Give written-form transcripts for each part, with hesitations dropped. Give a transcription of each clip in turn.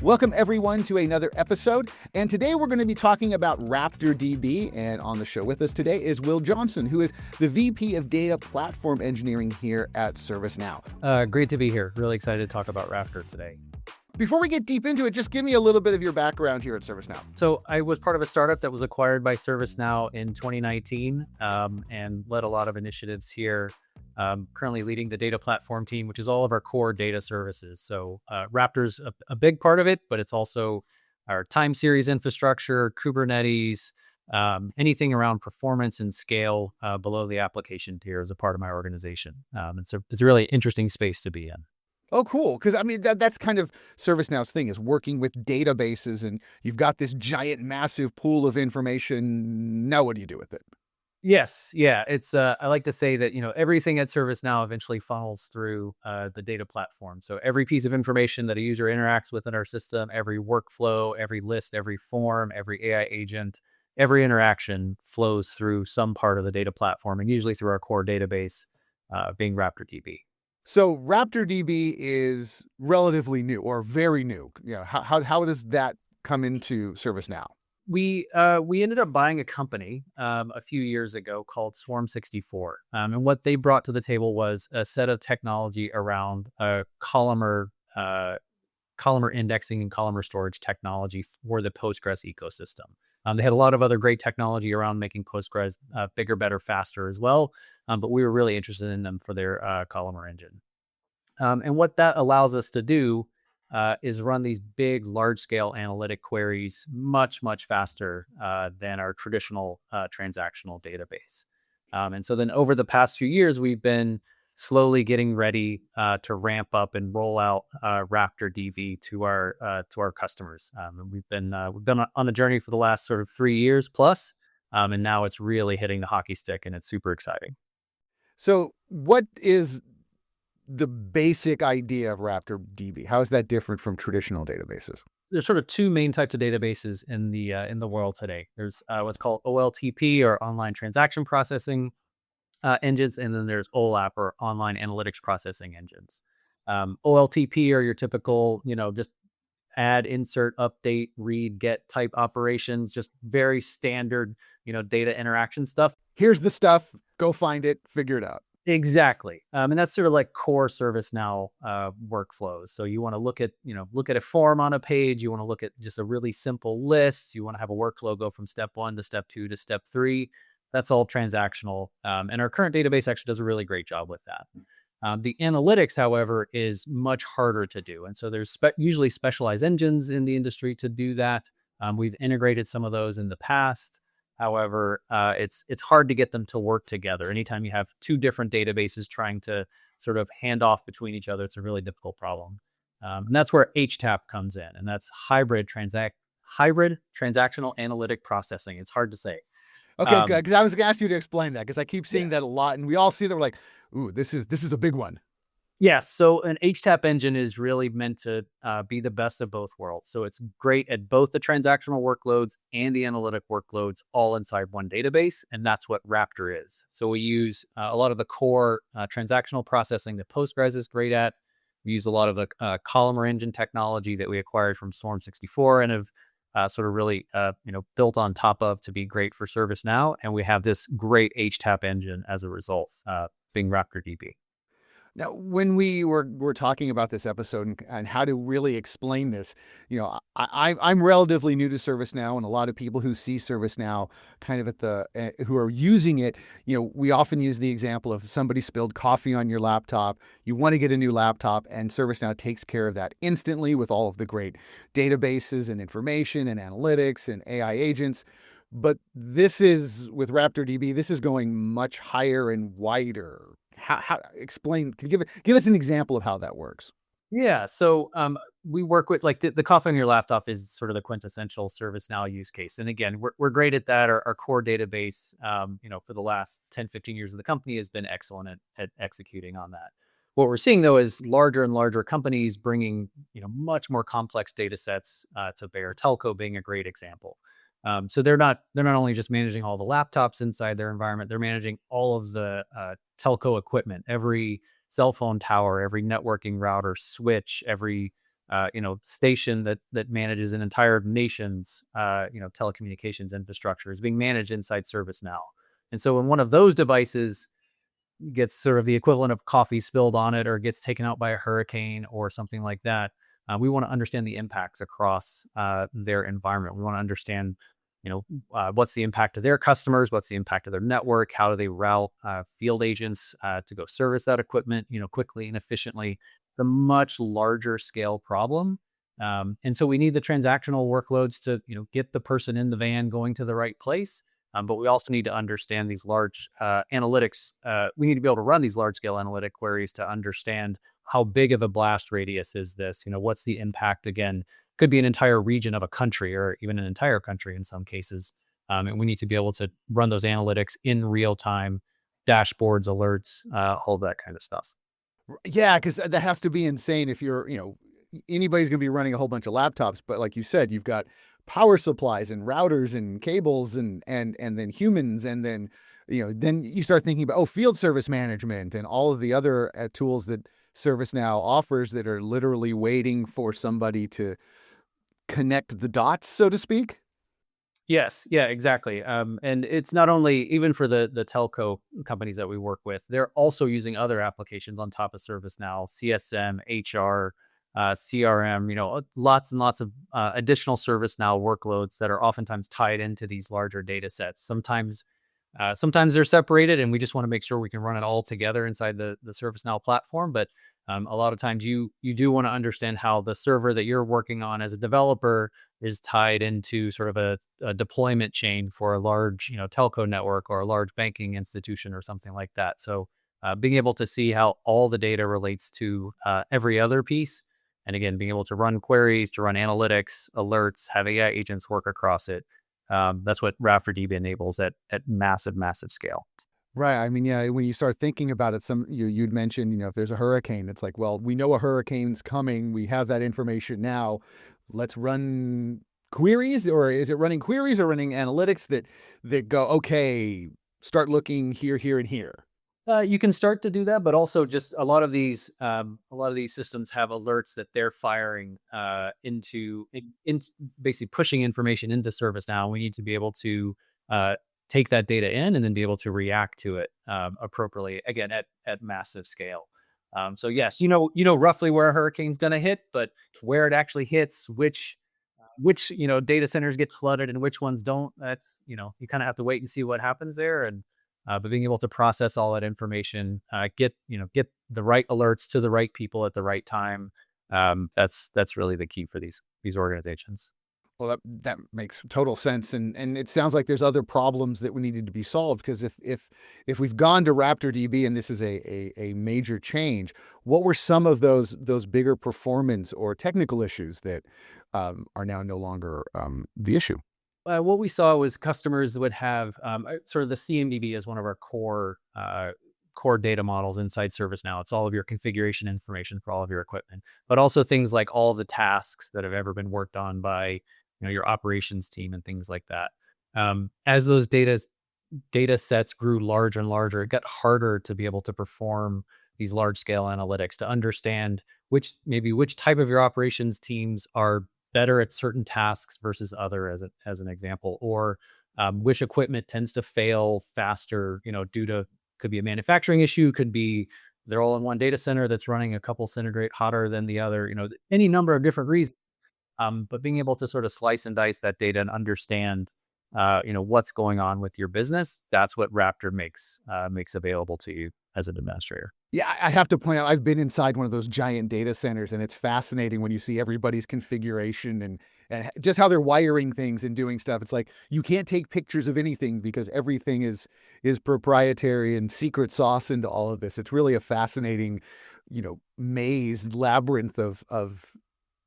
Welcome everyone to another episode, and today we're going to be talking about RaptorDB, and on the show with us today is Will Johnson, who is the VP of Data Platform Engineering here at ServiceNow. Great to be here. Really excited to talk about Raptor today. Before we get deep into it, just give me a little bit of your background here at ServiceNow. So I was part of a startup that was acquired by ServiceNow in 2019 and led a lot of initiatives here. Currently leading the data platform team, which is all of our core data services. So Raptor's a big part of it, but it's also our time series infrastructure, Kubernetes, anything around performance and scale below the application tier is a part of my organization. It's a really interesting space to be in. Oh, cool. Because, I mean, that's kind of ServiceNow's thing, is working with databases, and you've got this giant, massive pool of information. Now, what do you do with it? Yes. Yeah. It's, I like to say that, everything at ServiceNow eventually funnels through the data platform. So every piece of information that a user interacts with in our system, every workflow, every list, every form, every AI agent, every interaction flows through some part of the data platform, and usually through our core database, being RaptorDB. So RaptorDB is relatively new, or very new. How does that come into ServiceNow? We ended up buying a company a few years ago called Swarm64, and what they brought to the table was a set of technology around columnar indexing and columnar storage technology for the Postgres ecosystem. They had a lot of other great technology around making Postgres bigger, better, faster as well, but we were really interested in them for their columnar engine. And what that allows us to do is run these big, large-scale analytic queries much, much faster than our traditional transactional database. And so then over the past few years, we've been slowly getting ready to ramp up and roll out RaptorDB to our customers. And we've been on a journey for the last sort of 3 years plus, and now it's really hitting the hockey stick, and it's super exciting. So what is the basic idea of RaptorDB? How is that different from traditional databases? There's sort of two main types of databases in the world today. There's what's called OLTP, or online transaction processing engines, and then there's OLAP, or online analytics processing engines. OLTP are your typical, just add, insert, update, read, get type operations, just very standard, data interaction stuff. Here's the stuff, go find it, figure it out. Exactly. And that's sort of like core ServiceNow workflows. So you want to look at a form on a page. You want to look at just a really simple list. You want to have a workflow go from step 1 to step 2 to step 3. That's all transactional. And our current database actually does a really great job with that. The analytics, however, is much harder to do. And so there's usually specialized engines in the industry to do that. We've integrated some of those in the past. However, it's hard to get them to work together. Anytime you have two different databases trying to sort of hand off between each other, it's a really difficult problem. And that's where HTAP comes in, and that's hybrid transactional analytic processing. It's hard to say. Okay, good. Because I was going to ask you to explain that, because I keep seeing that a lot, and we all see that we're like, ooh, this is a big one. Yes. So an HTAP engine is really meant to be the best of both worlds. So it's great at both the transactional workloads and the analytic workloads all inside one database. And that's what Raptor is. So we use a lot of the core transactional processing that Postgres is great at. We use a lot of the columnar engine technology that we acquired from Swarm64 and have sort of really built on top of to be great for ServiceNow. And we have this great HTAP engine as a result, being RaptorDB. Now, when we were talking about this episode and how to really explain this, I'm relatively new to ServiceNow, and a lot of people who see ServiceNow kind of who are using it, we often use the example of somebody spilled coffee on your laptop. You want to get a new laptop, and ServiceNow takes care of that instantly with all of the great databases and information and analytics and AI agents. But with RaptorDB, this is going much higher and wider. How explain? Can you give us an example of how that works? Yeah. So we work with, like, the coffee on your laptop is sort of the quintessential ServiceNow use case. And again, we're great at that. Our core database, for the last 10, 15 years of the company has been excellent at executing on that. What we're seeing, though, is larger and larger companies bringing, much more complex data sets to bear. Telco being a great example. So they're not only just managing all the laptops inside their environment, they're managing all of the telco equipment, every cell phone tower, every networking router, switch, every station that manages an entire nation's telecommunications infrastructure is being managed inside ServiceNow. And so when one of those devices gets sort of the equivalent of coffee spilled on it or gets taken out by a hurricane or something like that, we want to understand the impacts across their environment. We want to understand, what's the impact of their customers, what's the impact of their network, how do they route field agents to go service that equipment, quickly and efficiently. It's a much larger scale problem. And so we need the transactional workloads to, get the person in the van going to the right place. But we also need to understand these large analytics. We need to be able to run these large scale analytic queries to understand how big of a blast radius is this? What's the impact? Again, could be an entire region of a country or even an entire country in some cases. And we need to be able to run those analytics in real time, dashboards, alerts, all that kind of stuff. Yeah, because that has to be insane if you're, anybody's going to be running a whole bunch of laptops. But like you said, you've got power supplies and routers and cables and then humans. And then, then you start thinking about, field service management and all of the other tools that ServiceNow offers that are literally waiting for somebody to connect the dots, so to speak. Yes, yeah, exactly. And it's not only even for the telco companies that we work with, they're also using other applications on top of ServiceNow, CSM, HR, CRM. Lots and lots of additional ServiceNow workloads that are oftentimes tied into these larger data sets. Sometimes they're separated, and we just want to make sure we can run it all together inside the ServiceNow platform. But a lot of times, you do want to understand how the server that you're working on as a developer is tied into sort of a deployment chain for a large, telco network or a large banking institution or something like that. So being able to see how all the data relates to every other piece, and again, being able to run queries, to run analytics, alerts, have AI agents work across it. That's what RaptorDB enables at massive, massive scale. Right. I mean, yeah, when you start thinking about it, you'd mentioned, if there's a hurricane, it's like, well, we know a hurricane's coming. We have that information now. Let's run queries, or is it running queries or running analytics that go, okay, start looking here, here, and here. You can start to do that, but also just a lot of these systems have alerts that they're firing into basically pushing information into ServiceNow. We need to be able to take that data in and then be able to react to it appropriately. Again, at massive scale. So yes, you know roughly where a hurricane's going to hit, but where it actually hits, which data centers get flooded and which ones don't. That's you kind of have to wait and see what happens there. And but being able to process all that information, get the right alerts to the right people at the right time. That's really the key for these organizations. Well, that makes total sense, and it sounds like there's other problems that we needed to be solved. Because if we've gone to RaptorDB and this is a major change, what were some of those bigger performance or technical issues that are now no longer the issue? What we saw was customers would have sort of the CMDB as one of our core data models inside ServiceNow. It's all of your configuration information for all of your equipment, but also things like all the tasks that have ever been worked on by your operations team and things like that. As those data sets grew larger and larger, it got harder to be able to perform these large scale analytics to understand which type of your operations teams are better at certain tasks versus other, as an example, or which equipment tends to fail faster, due to, could be a manufacturing issue, could be they're all in one data center that's running a couple centigrade hotter than the other, any number of different reasons. But being able to sort of slice and dice that data and understand, what's going on with your business, that's what Raptor makes available to you as an administrator. Yeah, I have to point out, I've been inside one of those giant data centers, and it's fascinating when you see everybody's configuration and just how they're wiring things and doing stuff. It's like you can't take pictures of anything because everything is proprietary and secret sauce into all of this. It's really a fascinating, maze labyrinth of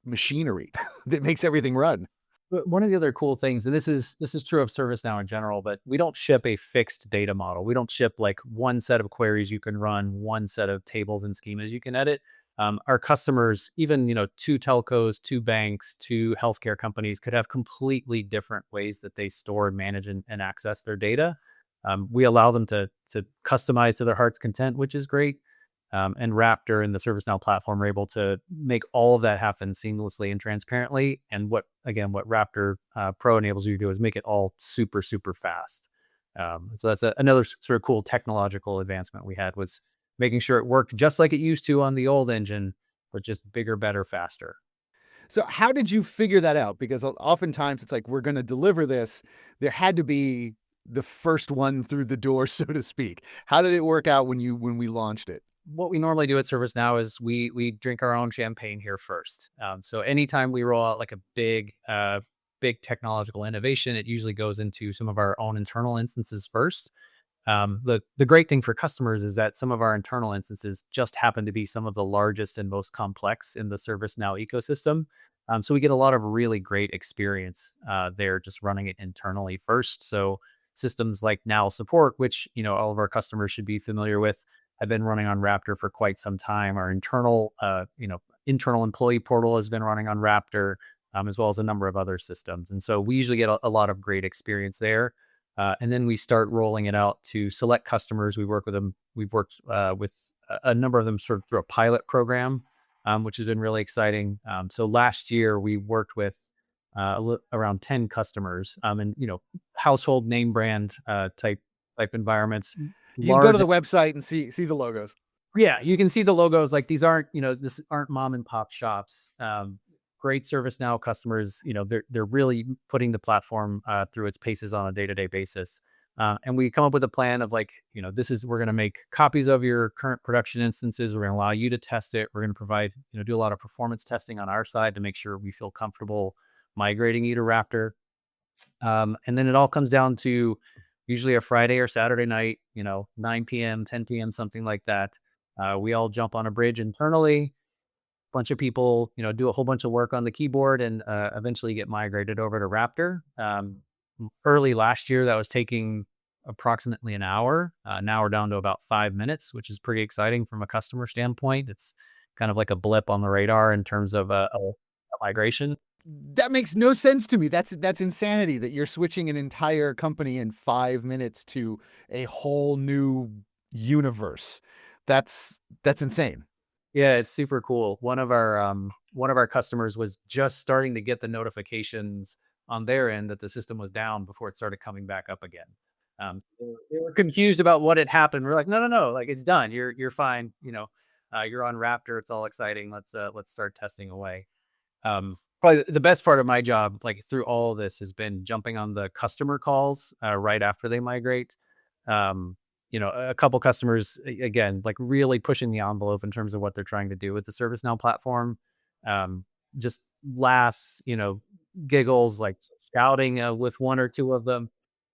machinery that makes everything run. But one of the other cool things, and this is true of ServiceNow in general, but we don't ship a fixed data model. We don't ship like one set of queries you can run, one set of tables and schemas you can edit. Our customers, even two telcos, two banks, two healthcare companies, could have completely different ways that they store and manage and access their data. We allow them to customize to their heart's content, which is great. And Raptor and the ServiceNow platform are able to make all of that happen seamlessly and transparently. And what Raptor Pro enables you to do is make it all super, super fast. So that's another sort of cool technological advancement we had, was making sure it worked just like it used to on the old engine, but just bigger, better, faster. So how did you figure that out? Because oftentimes it's like, we're going to deliver this. There had to be the first one through the door, so to speak. How did it work out when we launched it? What we normally do at ServiceNow is we drink our own champagne here first. So anytime we roll out like a big technological innovation, it usually goes into some of our own internal instances first. The great thing for customers is that some of our internal instances just happen to be some of the largest and most complex in the ServiceNow ecosystem. So we get a lot of really great experience there, just running it internally first. So systems like Now Support, which all of our customers should be familiar with, have been running on Raptor for quite some time. Our internal employee portal has been running on Raptor, as well as a number of other systems. And so we usually get a lot of great experience there. And then we start rolling it out to select customers. We work with them. We've worked with a number of them sort of through a pilot program, which has been really exciting. So last year we worked with around 10 customers, and household name brand type environments, You can go to large. the website and see the logos. Yeah, you can see the logos. Like, these aren't, this aren't mom and pop shops. Great ServiceNow customers. They're really putting the platform through its paces on a day-to-day basis. And we come up with a plan of, like, we're going to make copies of your current production instances. We're going to allow you to test it. We're going to provide, do a lot of performance testing on our side to make sure we feel comfortable migrating you to Raptor. And then it all comes down to usually a Friday or Saturday night, 9 p.m., 10 p.m., something like that. We all jump on a bridge internally. Bunch of people, do a whole bunch of work on the keyboard, and eventually get migrated over to Raptor. Early last year, that was taking approximately an hour. Now we're down to about 5 minutes, which is pretty exciting from a customer standpoint. It's kind of like a blip on the radar in terms of a migration. That makes no sense to me. That's insanity that you're switching an entire company in 5 minutes to a whole new universe. That's insane. Yeah, it's super cool. One of our customers was just starting to get the notifications on their end that the system was down before it started coming back up again. They were confused about what had happened. We're like, no, no, no, like, it's done. You're fine. You're on Raptor. It's all exciting. Let's start testing away. Probably the best part of my job, like, through all of this, has been jumping on the customer calls right after they migrate. A couple customers, again, like, really pushing the envelope in terms of what they're trying to do with the ServiceNow platform. Just laughs, giggles, like, shouting with one or two of them,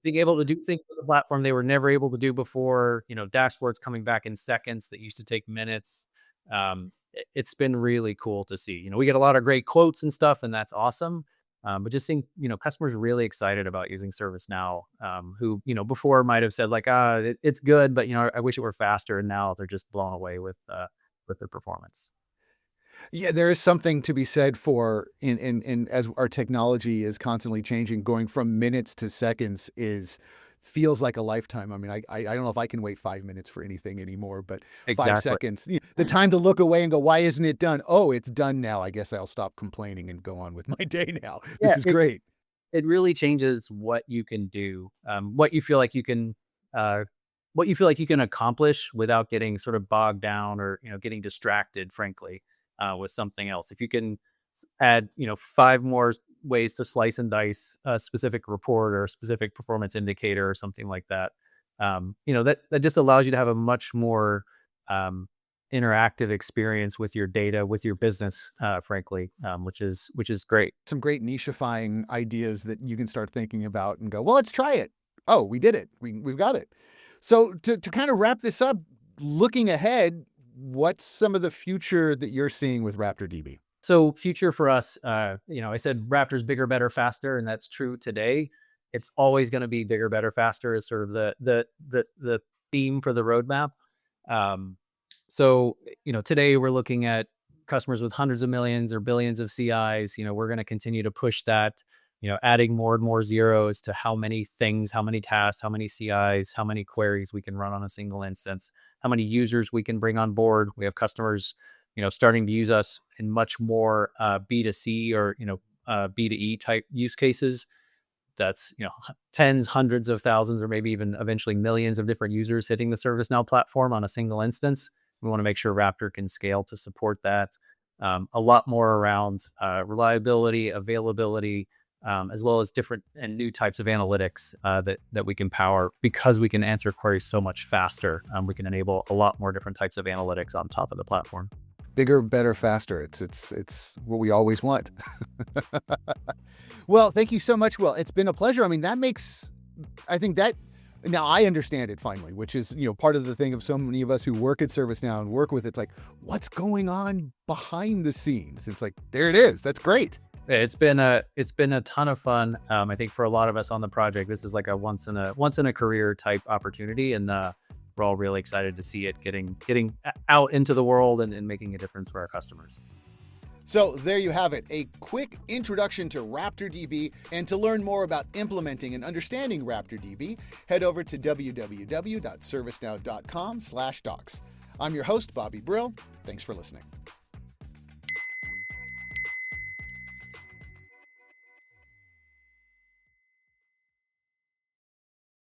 being able to do things with the platform they were never able to do before. Dashboards coming back in seconds that used to take minutes. It's been really cool to see. We get a lot of great quotes and stuff, and that's awesome. But just seeing, customers really excited about using ServiceNow, who, before might have said, like, it's good, but, I wish it were faster. And now they're just blown away with the performance. Yeah, there is something to be said for in as our technology is constantly changing, going from minutes to seconds is feels like a lifetime. I mean, I don't know if I can wait 5 minutes for anything anymore, but five Exactly. seconds, the time to look away and go, why isn't it done? Oh, it's done now. I guess I'll stop complaining and go on with my day now. Yeah. This is great. It really changes what you can do, uh, what you feel like you can accomplish without getting sort of bogged down, or getting distracted, frankly, with something else. If you can add, five more ways to slice and dice a specific report or a specific performance indicator or something like that, that just allows you to have a much more interactive experience with your data, with your business, frankly, which is great. Some great nichifying ideas that you can start thinking about and go, well, let's try it. Oh, we did it. We've got it. So to kind of wrap this up, looking ahead, what's some of the future that you're seeing with RaptorDB? So future for us, I said Raptor's bigger, better, faster, and that's true today. It's always going to be bigger, better, faster is sort of the theme for the roadmap. Um, so today we're looking at customers with hundreds of millions or billions of CIs. We're going to continue to push that. adding more and more zeros to how many things, how many tasks, how many CIs, how many queries we can run on a single instance, how many users we can bring on board. We have customers, starting to use us in much more B2C or, B2E type use cases. That's, tens, hundreds of thousands, or maybe even eventually millions of different users hitting the ServiceNow platform on a single instance. We want to make sure Raptor can scale to support that. A lot more around reliability, availability, as well as different and new types of analytics that we can power because we can answer queries so much faster. We can enable a lot more different types of analytics on top of the platform. Bigger, better, faster. It's what we always want. Well, thank you so much, Will. It's been a pleasure. I mean, I think that now I understand it finally, which is, part of the thing of so many of us who work at ServiceNow and work with it's like, what's going on behind the scenes? It's like, there it is. That's great. It's been a ton of fun. I think for a lot of us on the project, this is like a once in a career type opportunity, and we're all really excited to see it getting out into the world and making a difference for our customers. So there you have it, a quick introduction to RaptorDB. And to learn more about implementing and understanding RaptorDB, head over to www.servicenow.com/docs. I'm your host, Bobby Brill. Thanks for listening.